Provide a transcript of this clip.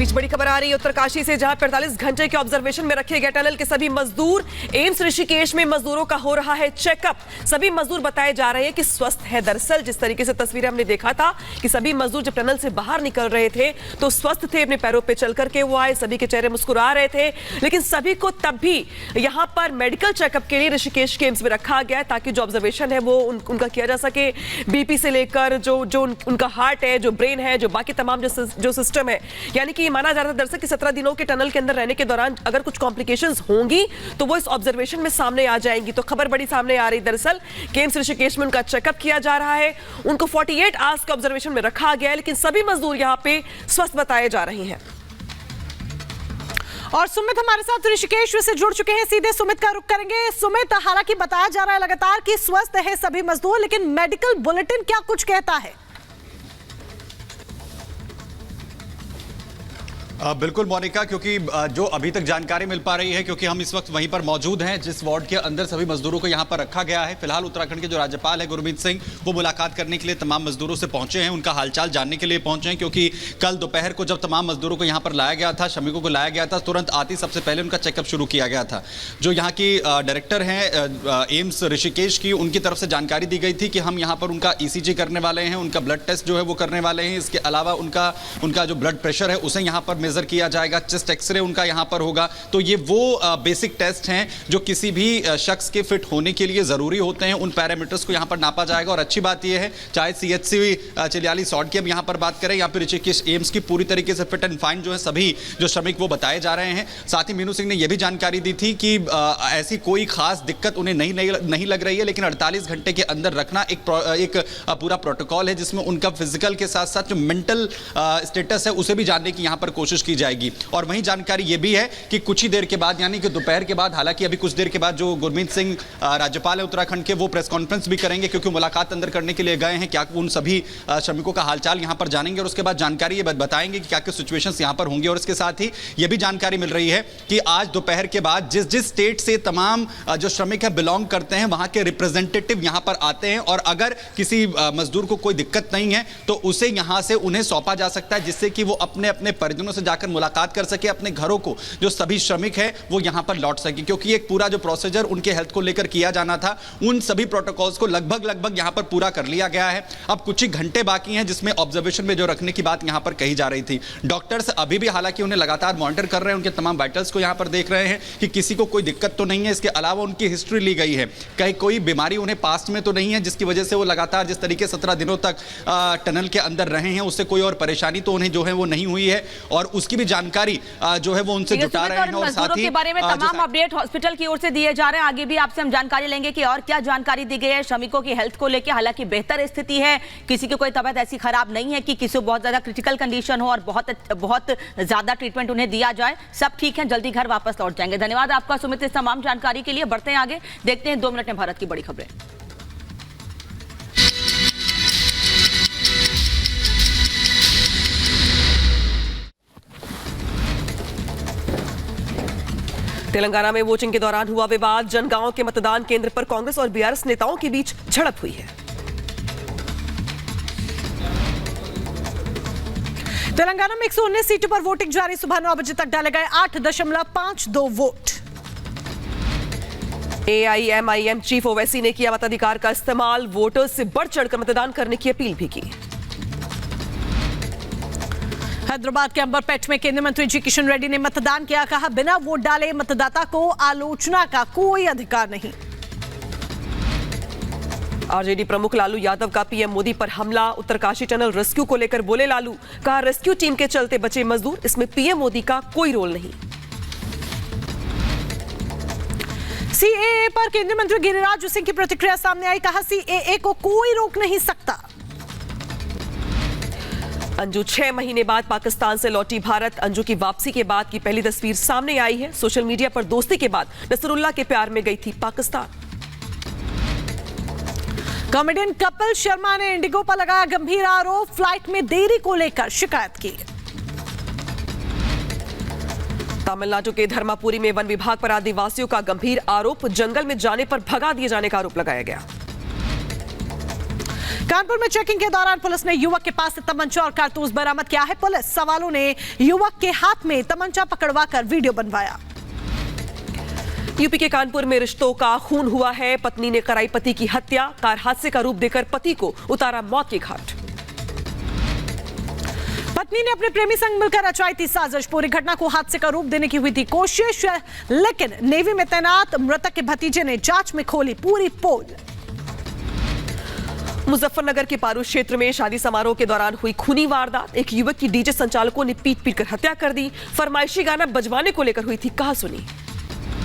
बीच बड़ी खबर आ रही है उत्तरकाशी से, जहां 45 घंटे के ऑब्जर्वेशन में रखे गए टनल के सभी मजदूर। एम्स ऋषिकेश में मजदूरों का हो रहा है चेकअप। सभी मजदूर बताए जा रहे हैं कि स्वस्थ है। दरअसल जिस तरीके से तस्वीरें हमने देखा था कि सभी मजदूर जब टनल से बाहर निकल रहे थे तो स्वस्थ थे, अपने पैरों पर चल करके वो आए, सभी के चेहरे मुस्कुरा रहे थे। लेकिन सभी को तब भी यहां पर मेडिकल चेकअप के लिए ऋषिकेश के एम्स में रखा गया ताकि जो ऑब्जर्वेशन है वो उनका किया जा सके। बीपी से लेकर जो उनका हार्ट है, जो ब्रेन है, जो बाकी तमाम जो सिस्टम है, यानी कि माना जा रहा है दरअसल कि 17 दिनों के टनल के अंदर रहने के दौरान अगर कुछ कॉम्प्लिकेशंस होंगी तो वो इस ऑब्जर्वेशन में सामने आ जाएंगी। तो खबर बड़ी सामने आ रही, दरअसल एम्स ऋषिकेश में उनका चेकअप किया जा रहा है। उनको 48 आवर्स के ऑब्जर्वेशन में रखा गया है, लेकिन सभी मजदूर यहां पे स्वस्थ बताए जा रहे हैं। और सुमित हमारे साथ ऋषिकेश से जुड़ चुके हैं, सीधे सुमित का रुख करेंगे। सुमित, हालांकि बताया जा रहा है लगातार कि स्वस्थ है सभी मजदूर, लेकिन मेडिकल बुलेटिन क्या कुछ कहता है? बिल्कुल मोनिका, क्योंकि जो अभी तक जानकारी मिल पा रही है, क्योंकि हम इस वक्त वहीं पर मौजूद हैं जिस वार्ड के अंदर सभी मजदूरों को यहां पर रखा गया है। फिलहाल उत्तराखंड के जो राज्यपाल है गुरमीत सिंह, वो मुलाकात करने के लिए तमाम मजदूरों से पहुंचे हैं, उनका हालचाल जानने के लिए पहुंचे हैं। क्योंकि कल दोपहर को जब तमाम मजदूरों को यहाँ पर लाया गया था, श्रमिकों को लाया गया था, तुरंत आते सबसे पहले उनका चेकअप शुरू किया गया था। जो यहाँ की डायरेक्टर हैं एम्स ऋषिकेश की, उनकी तरफ से जानकारी दी गई थी कि हम यहाँ पर उनका ECG करने वाले हैं, उनका ब्लड टेस्ट जो है वो करने वाले हैं। इसके अलावा उनका जो ब्लड प्रेशर है उसे यहाँ पर मेजर किया जाएगा, चेस्ट एक्सरे उनका यहां पर होगा। तो ये वो बेसिक टेस्ट हैं जो किसी भी शख्स के फिट होने के लिए जरूरी होते हैं। उन पैरामीटर्स को यहां पर नापा जाएगा। और अच्छी बात यह है, चाहे CHC चिलियाली सॉर्ट की हम यहां पर बात करें या फिर ऋषिकेश एम्स की, पूरी तरीके से फिट एंड फाइन जो है सभी जो श्रमिक वो बताए जा रहे हैं। साथ ही मीनू सिंह ने यह भी जानकारी दी थी कि ऐसी कोई खास दिक्कत उन्हें नहीं लग रही है, लेकिन 48 घंटे के अंदर रखना एक पूरा प्रोटोकॉल है जिसमें उनका फिजिकल के साथ साथ जो मेंटल स्टेटस है उसे भी जानने की यहां पर कोशिश की जाएगी। और वहीं जानकारी यह भी है कि कुछ ही देर के बाद, यानी कि दोपहर के बाद, हालांकि अभी कुछ देर के बाद जो गुरमीत सिंह राज्यपाल है उत्तराखंड के, वो प्रेस कॉन्फ्रेंस भी करेंगे क्योंकि मुलाकात अंदर करने के लिए गए हैं। क्या उन सभी श्रमिकों का हालचाल यहां पर जानेंगे और उसके बाद जानकारी ये बताएंगे कि क्या क्या सिचुएशंस यहां पर होंगे। और इसके साथ ही यह भी जानकारी मिल रही है कि आज दोपहर के बाद जिस स्टेट से तमाम जो श्रमिक है बिलोंग करते हैं, वहां के रिप्रेजेंटेटिव यहां पर आते हैं और अगर किसी मजदूर को कोई दिक्कत नहीं है तो उसे यहां से उन्हें सौंपा जा सकता है, जिससे कि वो अपने अपने परिजनों से जाकर मुलाकात कर सके, अपने घरों को जो सभी श्रमिक हैं वो यहां पर लौट सके। क्योंकि एक पूरा जो प्रोसीजर उनके हेल्थ को लेकर किया जाना था, उन सभी प्रोटोकॉल्स को लगभग यहां पर पूरा कर लिया गया है। अब कुछ ही घंटे बाकी हैं जिसमें ऑब्जर्वेशन में जो रखने की बात यहां पर कही जा रही थी। डॉक्टर्स अभी भी हालांकि उन्हें लगातार मॉनिटर कर रहे हैं, उनके तमाम वाइटल्स को यहां पर देख रहे हैं कि किसी को कोई दिक्कत तो नहीं है। इसके अलावा उनकी हिस्ट्री ली गई है, कहीं कोई बीमारी उन्हें पास्ट में तो नहीं है जिसकी वजह से वो लगातार जिस तरीके 17 दिनों तक टनल के अंदर रहे हैं उससे कोई और परेशानी तो उन्हें जो है वो नहीं हुई है। और उसकी भी जानकारी जो है वो उनसे जुटा रहे हैं। और साथ ही के बारे में तमाम अपडेट हॉस्पिटल की ओर से दिए जा रहे हैं। आगे भी आपसे हम जानकारी लेंगे कि और क्या जानकारी दी गई है श्रमिकों की हेल्थ को लेकर। हालांकि बेहतर स्थिति है, किसी की कोई तबीयत ऐसी खराब नहीं है कि किसी को बहुत ज्यादा क्रिटिकल कंडीशन हो और बहुत ज्यादा ट्रीटमेंट उन्हें दिया जाए। सब ठीक है, जल्दी घर वापस लौट जाएंगे। धन्यवाद आपका सुमित इस तमाम जानकारी के लिए। बढ़ते हैं आगे, देखते हैं 2 मिनट में भारत की बड़ी खबरें। तेलंगाना में वोटिंग के दौरान हुआ विवाद। जनगांव के मतदान केंद्र पर कांग्रेस और BRS नेताओं के बीच झड़प हुई है। तेलंगाना में 119 सीटों पर वोटिंग जारी। सुबह 9 बजे तक डाले गए 8.52 वोट। AIMIM चीफ ओवैसी ने किया मताधिकार का इस्तेमाल, वोटर्स से बढ़ चढ़कर मतदान करने की अपील भी की। हैदराबाद के अंबरपेट में केंद्रीय मंत्री जी किशन रेड्डी ने मतदान किया। कहा, बिना वोट डाले मतदाता को आलोचना का कोई अधिकार नहीं। RJD प्रमुख लालू यादव का PM मोदी पर हमला। उत्तरकाशी टनल रेस्क्यू को लेकर बोले लालू, कहा रेस्क्यू टीम के चलते बचे मजदूर, इसमें PM मोदी का कोई रोल नहीं। CAA पर केंद्रीय मंत्री गिरिराज सिंह की प्रतिक्रिया सामने आई। कहा, CAA को कोई रोक नहीं सकता। अंजू 6 महीने बाद पाकिस्तान से लौटी भारत। अंजू की वापसी के बाद की पहली तस्वीर सामने आई है। सोशल मीडिया पर दोस्ती के बाद नसरुल्लाह के प्यार में गई थी पाकिस्तान। कॉमेडियन कपिल शर्मा ने इंडिगो पर लगाया गंभीर आरोप। फ्लाइट में देरी को लेकर शिकायत की। तमिलनाडु के धर्मापुरी में वन विभाग पर आदिवासियों का गंभीर आरोप। जंगल में जाने पर भगा दिए जाने का आरोप लगाया गया। कानपुर में चेकिंग के दौरान पुलिस ने युवक के पास से तमंचा और कारतूस बरामद किया है। पुलिस सवालों ने युवक के हाथ में तमंचा पकड़वाकर वीडियो बनवाया। यूपी के कानपुर में रिश्तों का खून हुआ है। पत्नी ने कराई पति की हत्या, कार हादसे का रूप देकर पति को उतारा मौत के घाट। पत्नी ने अपने प्रेमी संग मिलकर रचाई थी साजिश। पूरी घटना को हादसे का रूप देने की हुई थी कोशिश, लेकिन नेवी में तैनात मृतक के भतीजे ने जांच में खोली पूरी पोल। मुजफ्फरनगर के पारू क्षेत्र में शादी समारोह के दौरान हुई खूनी वारदात। एक युवक की डीजे संचालकों ने पीट कर हत्या कर दी। फरमाइशी गाना बजवाने को लेकर हुई थी कहासुनी।